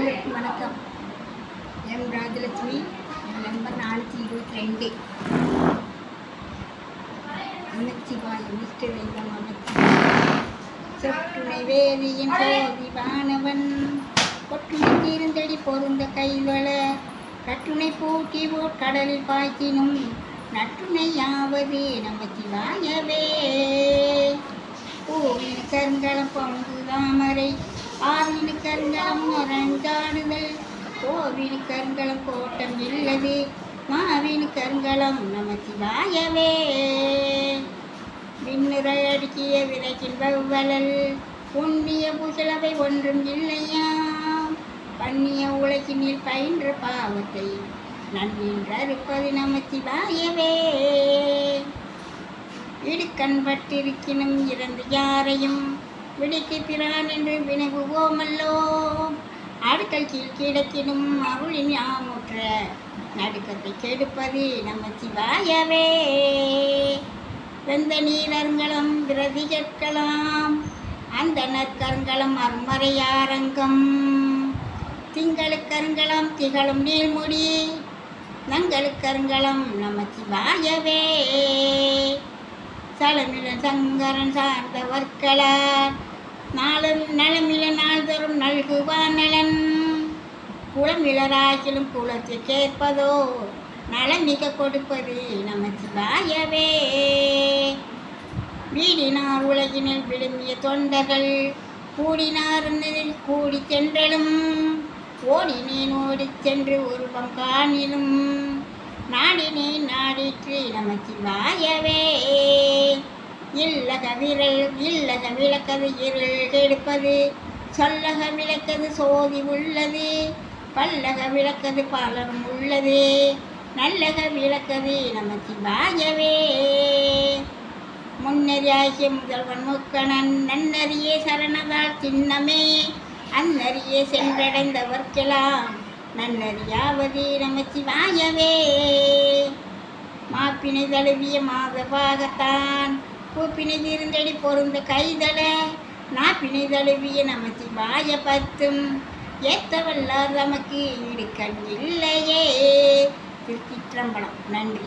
அனைவருக்கும் வணக்கம். எம் ராஜலட்சுமி. என் நம்பர் 422. நமச்சிவாய மிஸ்டர் தெய்வம் அமைச்சி சொற்றுணை வேதியின் சோதிவானவன் பொற்றுணை தீர்ந்தடி பொருந்த கைவள கட்டுணை பூட்டி ஓர் கடலில் பாய்ச்சினும் நற்றுணையாவது நமச்சிவாயவே. பூவின் கருங்கலம் பொங்கு தாமரை ஆவின் கருங்கலம் அரண்டாடுதல் கோவின் கருங்கலம் கோட்டம் இல்லது மாவின் கருங்கலம் நமச்சிவாயவே. விண்ணுரை அடுக்கிய விரைக்கின் வவ்வலல் உண்ணிய புசலவை ஒன்றும் இல்லையா பண்ணிய உலகினில் பயின்ற பாவத்தை நன்றின்றறுப்பது நமச்சிவாயவே. இடுக்கண் பட்டிருக்கினும் இறந்து யாரையும் விடுக்கு பிறான் என்று வினவுவோமல்லோ அடுக்கல் கீழ் கிடக்கினும் அருளின் ஆமுற்ற நடுக்கத்தை கெடுப்பது நமச்சிவாயவே. வெந்த நீரங்கலம் விரதி கேட்கலாம் அந்த நற்கருங்கலம் அருமறையாரங்கம் திங்களுக்கருங்கலம் திகழும் நீள்முடி நங்களுக்கருங்கலம் நமச்சிவாயவே. சலமில சங்கரன் சார்ந்தவர்களார் நலமில நாள் தரும் நல்குவான் நலன் குளமிளராகிலும் குளத்தை கேட்பதோ நலமிக கொடுப்பது நமச்சிவாயவே. வீடினார் உலகினில் விழுமிய தொண்டர்கள் கூடினார் கூடி சென்றலும் ஓடினேன் ஓடி சென்று உருவம் காணிலும் நாடினேன் நாடிற்று நமச்சிவாயவே. இல்லக விளக்கது இருள் கெடுப்பது சொல்லக விளக்கது சோதி உள்ளது பல்லக விளக்கது பலரும் உள்ளது நல்லக விளக்கது நமச்சிவாயவே. முன்னறியாகிய முதல்வன் முக்கணன் நன்னறியே சரணதால் சின்னமே அந்நறியே சென்றடைந்தவர்க்கெல்லாம் நன்னறியாவது நமச்சிவாயவே. மாப்பினை தழுவிய மாதவாகத்தான் பூப்பினை தீர்ந்தடி பொருந்த கைதள நாப்பினை தழுவிய நமச்சிவாய பத்தும் ஏத்தவல்லார் நமக்கு ஈடுக்கண் இல்லையே. திருச்சிற்றம்பலம். நன்றி.